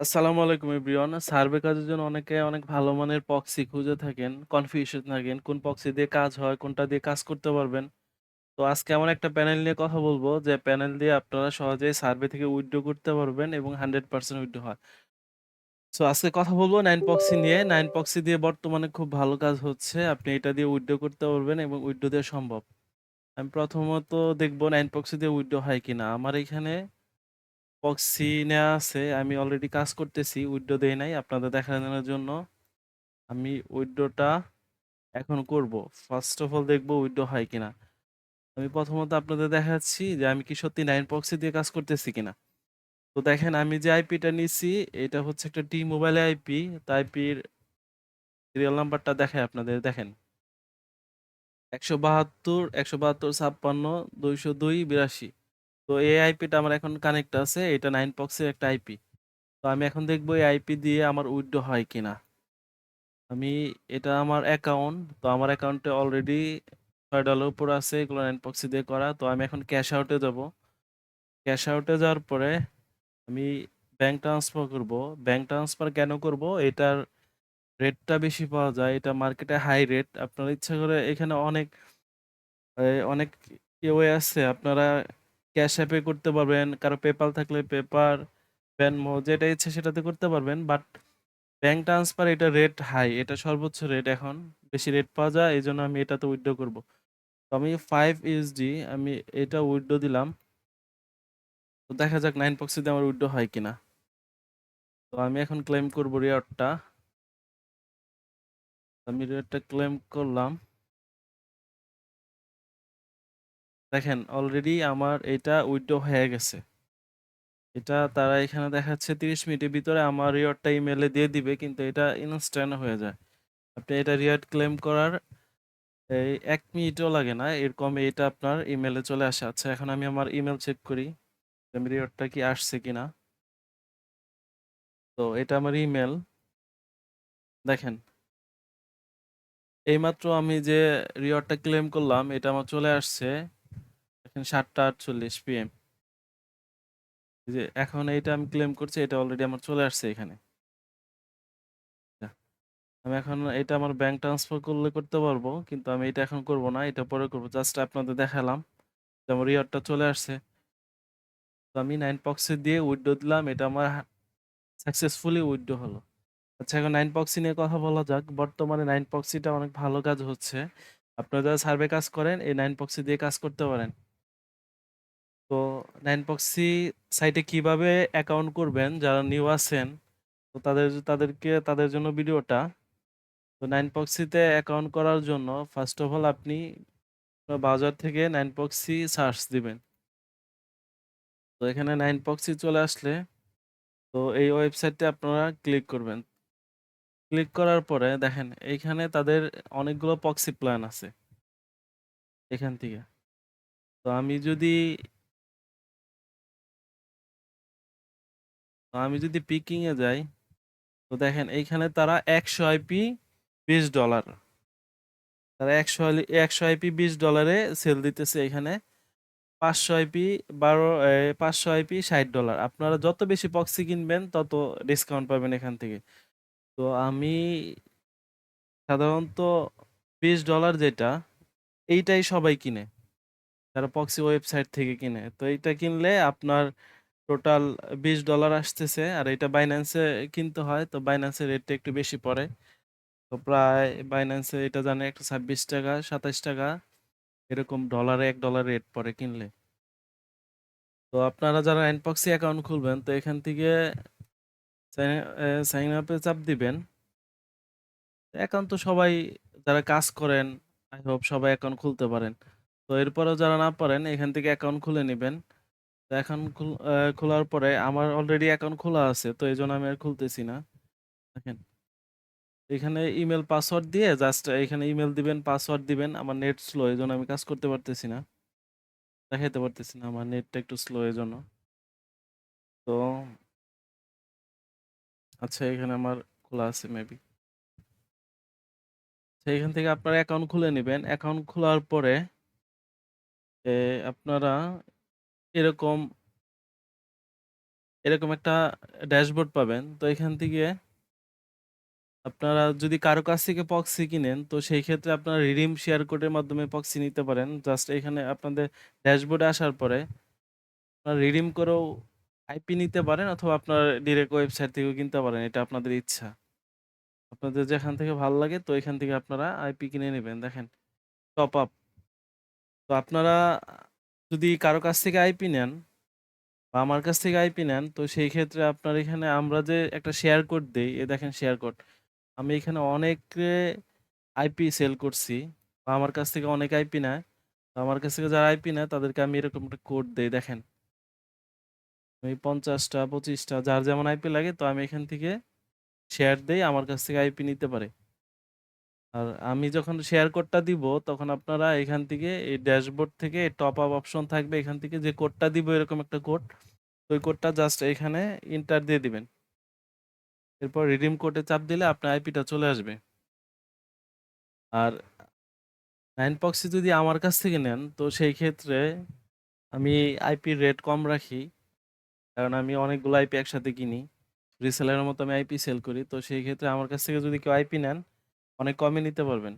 আসসালামু আলাইকুম everyone. Survey কাজের জন্য অনেকে অনেক ভালো মানের প্রক্সি খুঁজে থাকেন, কনফিউশন থাকেন কোন প্রক্সি দিয়ে কাজ হয়, কোনটা দিয়ে কাজ করতে পারবেন। তো আজকে এমন একটা প্যানেল নিয়ে কথা বলবো যে প্যানেল দিয়ে আপনারা সহজেই সার্ভে থেকে উইথড্র করতে পারবেন এবং 100% উইথড্র হয়। সো আজকে কথা বলবো 9 প্রক্সি নিয়ে। 9 প্রক্সি দিয়ে বর্তমানে খুব ভালো কাজ হচ্ছে। আপনি এটা দিয়ে উইথড্র করতে পারবেন এবং উইথড্র দেওয়া সম্ভব। আমি প্রথমত দেখব 9 প্রক্সি দিয়ে উইথড্র হয় কিনা। আমার এখানে প্রক্সি নেয়া আছে। আমি অলরেডি কাজ করতেছি। উইথড্র দেই নাই। আপনাদের দেখানোর জন্য আমি উইথড্রটা এখন করব। ফার্স্ট অফ অল দেখব উইথড্র হয় কিনা। আমি প্রথমত আপনাদের দেখাচ্ছি যে আমি কি সত্যি 9 প্রক্সি দিয়ে কাজ করতেছি কিনা। তো দেখেন আমি যে আইপিটা নিছি এটা হচ্ছে একটা টি মোবাইল আইপি। তো আইপির সিরিয়াল নাম্বারটা দেখাই আপনাদের দেখেন। 172 172 56 202 82। তো এই আইপিটা আমার এখন কানেক্ট আছে। এটা 9 প্রক্সির একটা আইপি। তো আমি এখন দেখব এই আইপি দিয়ে আমার উইথড্র হয় কিনা। আমি এটা আমার অ্যাকাউন্ট। তো আমার অ্যাকাউন্টে অলরেডি $6 উপর আছে এগুলো প্রক্সি দিয়ে করা। তো আমি এখন ক্যাশ আউটে যাব। ক্যাশ আউটে যাওয়ার পরে আমি ব্যাংক ট্রান্সফার করব। ব্যাংক ট্রান্সফার কেন করব? এটার রেটটা বেশি পাওয়া যায়। এটা মার্কেটে হাই রেট। আপনার ইচ্ছা করে এখানে অনেক ওয়ে আছে। আপনারা ক্যাশ অ্যাপে করতে পারবেন। কারো পেপাল থাকলে পেপার, ভেনমো যেটা ইচ্ছে সেটাতে করতে পারবেন। বাট ব্যাংক ট্রান্সফার এটা রেট হাই। এটা সর্বোচ্চ রেট এখন। বেশি রেট পাওয়া যায়। এজন্য আমি এটাতে উইথড্র করব। তো আমি 5 ইউএসডি আমি এটা উইথড্র দিলাম। তো দেখা যাক 9 প্রক্সিতে আমার উইথড্র হয় কিনা। তো আমি এখন ক্লেম করব রিওয়ার্ডটা। আমি রিওয়ার্ডটা ক্লেম করলাম। দেখেন অলরেডি আমার এটা উইথড্র হয়ে গেছে। এটা তারা এখানে দেখাচ্ছে 30 মিনিটের ভিতরে আমার রিওয়ার্ডটা ইমেলে দিয়ে দিবে, কিন্তু এটা ইনস্ট্যান্ট হয়ে যায়। আপনি এটা রিওয়ার্ড ক্লেম করার এই 1 মিনিটও লাগে না, এরকম এটা আপনার ইমেলে চলে আসে। আচ্ছা এখন আমি আমার ইমেল চেক করি আমি রিওয়ার্ডটা কি আসছে কিনা। তো এটা আমার ইমেল। দেখেন এইমাত্র আমি যে রিওয়ার্ডটা ক্লেম করলাম এটা আমার চলে আসছে। এখন 7:48 PM। যে এখন এইটা আমি ক্লেম করছি এটা অলরেডি আমার চলে আসছে এখানে। আমি এখন এটা আমার ব্যাংক ট্রান্সফার করলে করতে পারবো, কিন্তু আমি এটা এখন করব না, এটা পরে করবো। জাস্ট আপনাদের দেখালাম যে আমার রিওয়ার্ডটা চলে আসছে। তো আমি 9 প্রক্সি দিয়ে উইথড্র দিলাম, এটা আমার সাকসেসফুলি উইথড্র হলো। আচ্ছা এখন 9 প্রক্সি নিয়ে কথা বলা যাক। বর্তমানে 9 প্রক্সিটা অনেক ভালো কাজ হচ্ছে। আপনারা যারা সার্ভে কাজ করেন এই 9 প্রক্সি দিয়ে কাজ করতে পারেন। তো 9 প্রক্সি সাইটে কিভাবে অ্যাকাউন্ট করবেন যারা নিউ আছেন, তো তাদের জন্য ভিডিওটা। তো 9 প্রক্সিতে অ্যাকাউন্ট করার জন্য ফার্স্ট অফ অল আপনি ব্রাউজার থেকে 9 প্রক্সি সার্চ দিবেন। তো এখানে 9 প্রক্সি চলে আসলে তো এই ওয়েবসাইটে আপনারা ক্লিক করবেন। ক্লিক করার পরে দেখেন এইখানে তাদের অনেকগুলো প্রক্সি প্ল্যান আছে এখান থেকে। তো আমি যদি পিকিং এ যাই, তো দেখেন এইখানে তারা 100 আইপি $20, তারা 100 আইপি $20 সেল দিতেছে এখানে। 500 আইপি 500 আইপি $60। আপনারা যত বেশি প্রক্সি কিনবেন তত ডিসকাউন্ট পাবেন এখান থেকে। তো আমি সাধারণত $20 যেটা এইটাই সবাই কিনে, যারা প্রক্সি ওয়েবসাইট থেকে কিনে। তো এইটা কিনলে আপনার টোটাল $20 আসতেছে। আর এটা বাইন্যান্সে কিনতে হয়, তো বাইন্যান্সের রেটটা একটু বেশি পড়ে। তো প্রায় বাইন্যান্সে এটা জানে একটা $26 $27 এরকম ডলারে $1 রেট পড়ে কিনলে। তো আপনারা যারা এনপক্সি অ্যাকাউন্ট খুলবেন তো এখান থেকে সাইন আপে চাপ দিবেন। অ্যাকাউন্ট তো সবাই যারা কাজ করেন আই হোপ সবাই অ্যাকাউন্ট খুলতে পারেন। তো এরপরেও যারা না পারেন এখান থেকে অ্যাকাউন্ট খুলে নেবেন। তো এখন খোলার পরে আমার অলরেডি অ্যাকাউন্ট খোলা আছে, তো এই জন্য আমি আর খুলতেছি না। দেখেন এখানে ইমেল পাসওয়ার্ড দিয়ে জাস্ট এখানে ইমেল দিবেন, পাসওয়ার্ড দিবেন। আমার নেট স্লো এই জন্য আমি কাজ করতে পারতেছি না, দেখাইতে পারতেছি না, আমার নেটটা একটু স্লো এই জন্য। তো আচ্ছা এখানে আমার খোলা আছে মেবি। এখান থেকে আপনারা অ্যাকাউন্ট খুলে নেবেন। অ্যাকাউন্ট খোলার পরে আপনারা এরকম এরকম একটা ড্যাশবোর্ড পাবেন। তো এখান থেকে আপনারা যদি কারো কাছ থেকে প্রক্সি কিনেন, তো সেই ক্ষেত্রে আপনারা রিডিম শেয়ার কোডের মাধ্যমে প্রক্সি নিতে পারেন। জাস্ট এখানে আপনাদের ড্যাশবোর্ডে আসার পরে আপনারা রিডিম করেও আইপি নিতে পারেন অথবা আপনার ডিরেক্ট ওয়েবসাইট থেকেও কিনতে পারেন। এটা আপনাদের ইচ্ছা। আপনাদের যেখান থেকে ভাল লাগে তো এখান থেকে আপনারা আইপি কিনে নিবেন। দেখেন টপ আপ। তো আপনারা যদি কারো কাছ থেকে আইপি নেন বা আমার কাছ থেকে আইপি নেন, তো সেই ক্ষেত্রে আপনার এখানে আমরা যে একটা শেয়ার কোড দেই, এই দেখেন শেয়ার কোড। আমি এখানে অনেকে আইপি সেল করছি বা আমার কাছ থেকে অনেক আইপি নেয়। তো আমার কাছ থেকে যারা আইপি নেয় তাদেরকে আমি এরকম একটা কোড দেই দেখেন। আমি ৫০ টা ২৫ টা যার যেমন আইপি লাগে তো আমি এখান থেকে শেয়ার দেই, আমার কাছ থেকে আইপি নিতে পারে। আর আমি যখন শেয়ার কোডটা দিব তখন আপনারা এখান থেকে এই ড্যাশবোর্ড থেকে টপ আপ অপশন থাকবে, এখান থেকে যে কোডটা দিব এরকম একটা কোড, ওই কোডটা জাস্ট এখানে এন্টার দিয়ে দিবেন। এরপর রিডিম কোডে চাপ দিলে আপনার আইপিটা চলে আসবে। আর 9proxy যদি আমার কাছ থেকে নেন তো সেই ক্ষেত্রে আমি আইপির রেট কম রাখি, কারণ আমি অনেকগুলো আইপি একসাথে কিনি। রিসেলারের মতো আমি আইপি সেল করি। তো সেই ক্ষেত্রে আমার কাছ থেকে যদি কেউ আইপি নেন অনেক কমে নিতে পারবেন।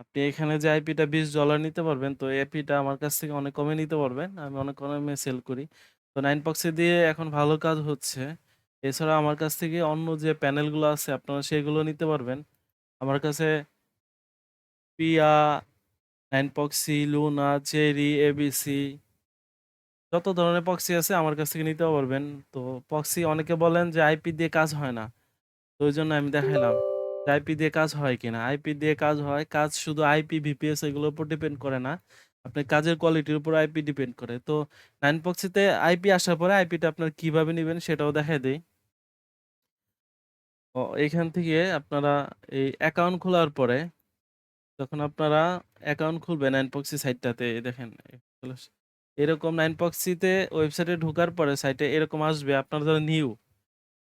আপনি এখানে যে আইপিটা $20 নিতে পারবেন, তো এই আইপিটা আমার কাছ থেকে অনেক কমে নিতে পারবেন। আমি অনেক কমে সেল করি। তো 9proxy দিয়ে এখন ভালো কাজ হচ্ছে। এছাড়া আমার কাছ থেকে অন্য যে প্যানেলগুলো আছে আপনারা সেগুলো নিতে পারবেন। আমার কাছে পিয়া, 9proxy, লুনা, চেরি, এবিসি যত ধরনের প্রক্সি আছে আমার কাছ থেকে নিতে পারবেন। তো প্রক্সি অনেকে বলেন যে আইপি দিয়ে কাজ হয় না। তো ওইজন্য আমি দেখাইলাম যে আইপি দিয়ে কাজ হয় কিনা। আইপি দিয়ে কাজ হয়। কাজ শুধু আইপি, ভিপিএস এগুলোর উপর ডিপেন্ড করে না। আপনার কাজের কোয়ালিটির উপর আইপি ডিপেন্ড করে। তো 9proxy-তে আইপি আসার পরে আইপিটা আপনার কিভাবে নিবেন সেটাও দেখাই দেই। এইখান থেকে আপনারা এই অ্যাকাউন্ট খোলার পরে যখন আপনারা অ্যাকাউন্ট খুলবেন 9proxy সাইটটাতে, দেখেন চলে আসছে। এরকম 9proxy-তে ওয়েবসাইটে ঢোকার পরে সাইটে এরকম আসবে। আপনার যারা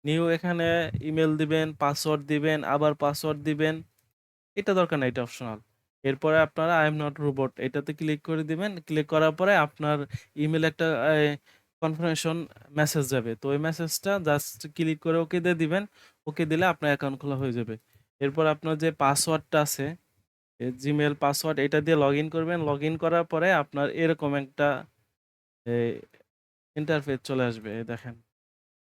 নিউ এখানে ইমেল দিবেন, পাসওয়ার্ড দিবেন, আবার পাসওয়ার্ড দিবেন। এটা দরকার নাই, এটা অপশনাল। এরপরে আপনারা আই এম নট রোবট এটাতে ক্লিক করে দিবেন। ক্লিক করার পরে আপনার ইমেলে একটা কনফার্মেশন মেসেজ যাবে। তো ওই মেসেজটা জাস্ট ক্লিক করে ওকে দিয়ে দিবেন। ওকে দিলে আপনার অ্যাকাউন্ট খোলা হয়ে যাবে। এরপর আপনার যে পাসওয়ার্ডটা আছে, জিমেল পাসওয়ার্ড, এটা দিয়ে লগ ইন করবেন। লগ ইন করার পরে আপনার এরকম একটা ইন্টারফেস চলে আসবে, এই দেখেন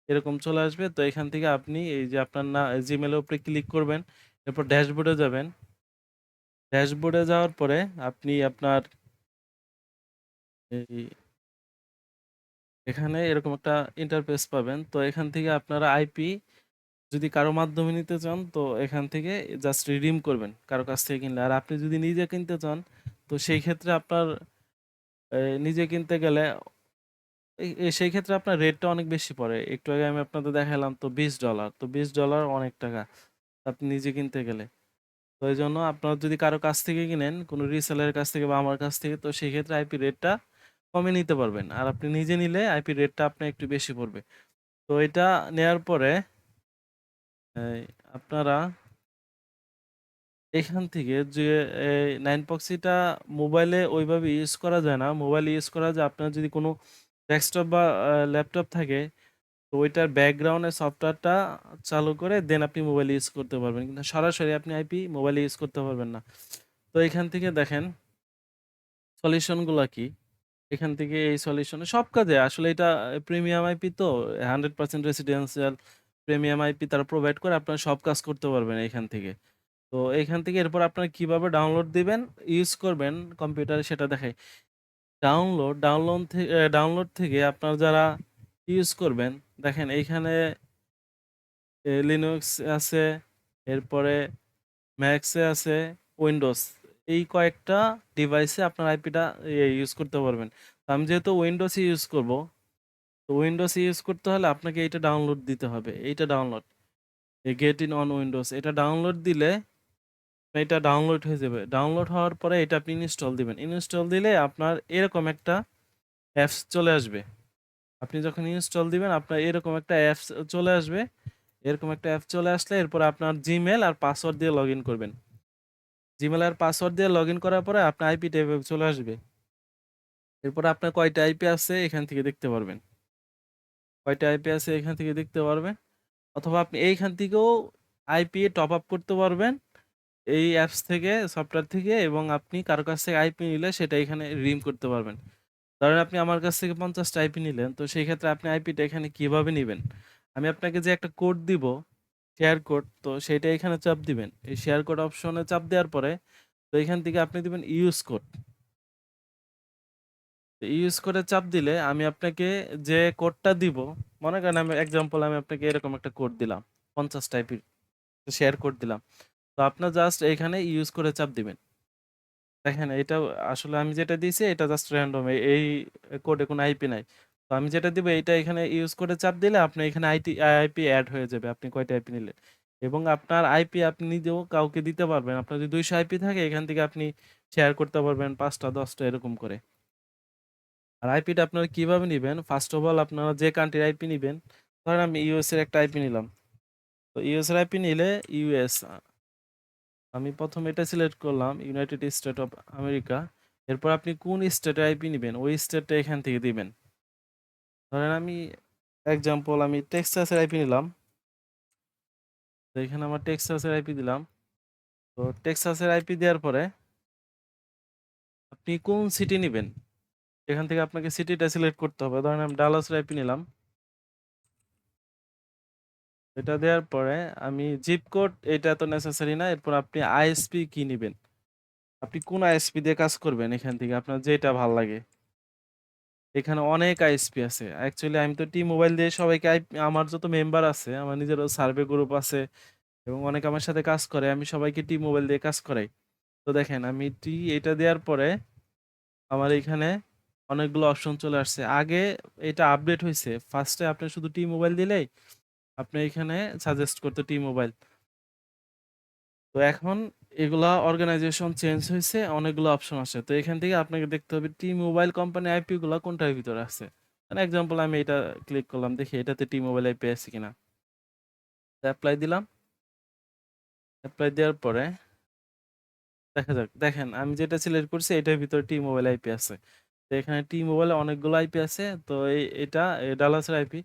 এরকম চলে আসবে। তো এখান থেকে আপনি এই যে আপনার জিমেলের উপরে ক্লিক করবেন। এরপর ড্যাশবোর্ডে যাবেন। ড্যাশবোর্ডে যাওয়ার পরে আপনি আপনার এই এখানে এরকম একটা ইন্টারফেস পাবেন। তো এখান থেকে আপনারা আইপি যদি কারো মাধ্যমে নিতে চান তো এখান থেকে জাস্ট রিডিম করবেন কারো কাছ থেকে কিনলে। আর আপনি যদি নিজে কিনতে চান তো সেই ক্ষেত্রে আপনার নিজে কিনতে গেলে সেই ক্ষেত্রে আপনার রেটটা অনেক বেশি পড়ে। একটু আগে আমি আপনাদের দেখালাম তো $20। তো $20 অনেক টাকা আপনি নিজে কিনতে গেলে। তো এই জন্য আপনার যদি কারো কাছ থেকে কিনেন, কোনো রিসেলারের কাছ থেকে বা আমার কাছ থেকে, তো সেই ক্ষেত্রে আইপি রেটটা কমে নিতে পারবেন। আর আপনি নিজে নিলে আইপি রেটটা আপনার একটু বেশি পড়বে। তো এটা নেয়ার পরে এই আপনারা এখান থেকে যে নাইনপক্সিটা মোবাইলে ওইভাবে ইউজ করা যায় না। মোবাইলে ইউজ করা যায় আপনার যদি কোনো ডেস্কটপ বা ল্যাপটপ থাকে, তো ওইটার ব্যাকগ্রাউন্ডে সফটওয়্যারটা চালু করে দেন আপনি মোবাইল ইউজ করতে পারবেন। কিন্তু সরাসরি আপনি আইপি মোবাইলে ইউজ করতে পারবেন না। তো এখান থেকে দেখেন সলিউশনগুলা কি? এখান থেকে এই সলিউশনে সব কাজে আসলে এটা প্রিমিয়াম আইপি তো 100% রেসিডেন্সিয়াল প্রিমিয়াম আইপি তারা প্রোভাইড করে, আপনারা সব কাজ করতে পারবেন এখান থেকে। তো এখান থেকে এরপর আপনারা কিভাবে ডাউনলোড দিবেন, ইউজ করবেন কম্পিউটারে সেটা দেখাই। ডাউনলোড থেকে আপনারা যারা ইউজ করবেন, দেখেন এইখানে লিনাক্স আছে, এরপরে ম্যাক্সে আছে, উইন্ডোজ। এই কয়েকটা ডিভাইসে আপনার আইপিটা ইউজ করতে পারবেন। তো আমি যেহেতু উইন্ডোজ ইউজ করব, তো উইন্ডোজ ইউজ করতে হলে আপনাকে এইটা ডাউনলোড দিতে হবে। এইটা download, get in on Windows, এটা ডাউনলোড দিলে এটা ডাউনলোড হয়ে যাবে। ডাউনলোড হওয়ার পরে এটা আপনি ইনস্টল দিবেন। ইনস্টল দিলে আপনার এরকম একটা অ্যাপস চলে আসবে। আপনি যখন ইনস্টল দিবেন আপনার এরকম একটা অ্যাপস চলে আসবে। এরকম একটা অ্যাপ চলে আসলে এরপর আপনার জিমেল আর পাসওয়ার্ড দিয়ে লগ ইন করবেন। জিমেল আর পাসওয়ার্ড দিয়ে লগ ইন করার পরে আপনার আইপিটা এভাবে চলে আসবে। এরপর আপনার কয়টা আইপি আছে এখান থেকে দেখতে পারবেন। কয়টা আইপি আছে এখান থেকে দেখতে পারবেন, অথবা আপনি এইখান থেকেও আইপি টপ আপ করতে পারবেন এই অ্যাপস থেকে, সফটওয়্যার থেকে, এবং আপনি কারো কাছ থেকে আইপি নিলে সেটা এখানে রিডিম করতে পারবেন। ধরেন আপনি আমার কাছ থেকে 50টা আইপি নিলেন, তো সেই ক্ষেত্রে আপনি আইপিটা এখানে কিভাবে নেবেন? আমি আপনাকে যে একটা কোড দিব, শেয়ার কোড, তো সেটা এখানে চাপ দিবেন। এই শেয়ার কোড অপশনে চাপ দেওয়ার পরে তো এখান থেকে আপনি দিবেন ইউজ কোড। ইউজ করে চাপ দিলে আমি আপনাকে যে কোডটা দিব, মনে করেন আমি এক্সাম্পল আমি আপনাকে এরকম একটা কোড দিলাম, 50 টাইপের শেয়ার কোড দিলাম। তো আপনার জাস্ট এখানে ইউজ করে চাপ দিবেন। দেখেন এটা আসলে আমি যেটা দিয়েছি এটা জাস্ট র্যান্ডম, এই কোডে কোনো আইপি নাই। তো আমি যেটা দিব এইটা এখানে ইউজ করে চাপ দিলে আপনি এখানে আইপি অ্যাড হয়ে যাবে, আপনি কয়টা আইপি নিলেন। এবং আপনার আইপি আপনি নিজেও কাউকে দিতে পারবেন। আপনার যদি 200 আইপি থাকে এখান থেকে আপনি শেয়ার করতে পারবেন 5টা 10টা এরকম করে। আর আইপিটা আপনারা কিভাবে নেবেন, ফার্স্ট অফ অল আপনারা যে কান্ট্রির আইপি নেবেন, ধরেন আমি ইউএস এর একটা আইপি নিলাম। তো ইউএস এর আইপি নিলে ইউএস, আমি প্রথম এটা সিলেক্ট করলাম ইউনাইটেড স্টেট অফ আমেরিকা। এরপর আপনি কোন স্টেটের আইপি নেবেন ওই স্টেটটা এখান থেকে দিবেন। ধরেন আমি এক্সাম্পল আমি টেক্সাসের আইপি নিলাম। তো এখানে আমার টেক্সাসের আইপি দিলাম। তো টেক্সাসের আইপি দেওয়ার পরে আপনি কোন সিটি নেবেন এখান থেকে আপনাকে সিটিটা সিলেক্ট করতে হবে। ধরেন আমি ডালাসের আইপি নিলাম। এটা দেওয়ার পরে আমি জিপ কোড, এটা তো নেসেসারি না। এরপর আপনি আইএসপি কি নেবেন, আপনি কোন আইএসপি দিয়ে কাজ করবেন এখান থেকে আপনার যেটা ভালো লাগে। এখানে অনেক আইএসপি আছে। অ্যাকচুয়ালি আমি তো টি মোবাইল দিয়ে সবাইকে আমার যত মেম্বার আছে, আমার নিজেরও সার্ভে গ্রুপ আছে এবং অনেক আমার সাথে কাজ করে, আমি সবাইকে টি মোবাইল দিয়ে কাজ করাই। তো দেখেন আমি এটা দেওয়ার পরে আমার এখানে অনেকগুলো অপশন চলে আসছে। আগে এটা আপডেট হয়েছে, ফার্স্টে আপনি শুধু টি মোবাইল দিলেই আপনি এখানে সাজেস্ট করতো টি মোবাইল। তো এখন এগুলা অর্গানাইজেশন চেঞ্জ হয়েছে, অনেকগুলো অপশন আছে। তো এখান থেকে আপনাকে দেখতে হবে টি মোবাইল কোম্পানি আইপি গুলা কোনটার ভিতরে আছে। এক্সাম্পল আমি এটা ক্লিক করলাম, দেখি এটাতে টি মোবাইল আইপি আছে কিনা। অ্যাপ্লাই দিলাম। অ্যাপ্লাই দেওয়ার পরে দেখা যাক, দেখেন আমি যেটা সিলেক্ট করছি এটার ভিতরে টি মোবাইল আইপি আছে। তো এখানে টি মোবাইলে অনেকগুলো আইপি আছে। তো এটা ডালাসের আইপি।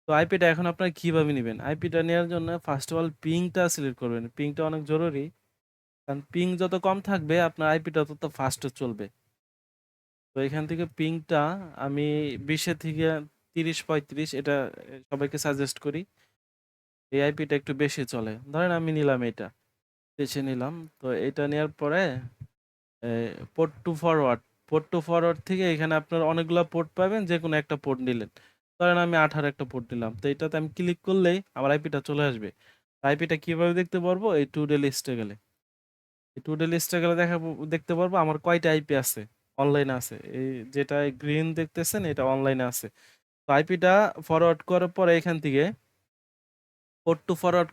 তো আইপিটা এখন আপনারা কিভাবে নেবেন, আইপিটা নেওয়ার জন্য ফার্স্ট অফ অল পিংটা সিলেক্ট করবেন। পিংটা অনেক জরুরি, কারণ পিং যত কম থাকবে আপনার আইপিটা তত ফাস্ট চলবে। তো এখান থেকে পিংটা আমি 20 থেকে 30 35 এটা সবাইকে সাজেস্ট করি। এই আইপিটা একটু বেশি চলে, ধরেন আমি নিলাম এটা, বেছে নিলাম। তো এটা নেওয়ার পরে port to forward, port to forward থেকে এখানে আপনার অনেকগুলো পোর্ট পাবেন, যে কোনো একটা পোর্ট নিলেন। ধরেন আমি 18 একটা পোর্ট নিলাম। তো এটাতে আমি ক্লিক করলেই আমার আইপিটা চলে আসবে। আইপিটা কিভাবে দেখতে পারবো, এই টু ডে লিস্টে গেলে, এই টু ডে লিস্টে গেলে দেখতে পারবো আমার কয়টা আইপি আছে, অনলাইনে আছে। এই যেটা গ্রিন দেখতেছেন এটা অনলাইনে আছে। তো আইপিটা ফরওয়ার্ড করার পরে এখান থেকে পোর্ট টু ফরওয়ার্ড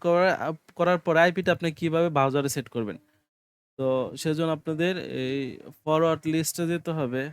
করার পরে আইপিটা আপনি কিভাবে ব্রাউজারে সেট করবেন। তো সেজন্য আপনাদের এই ফরওয়ার্ড লিস্টে যেতে হবে।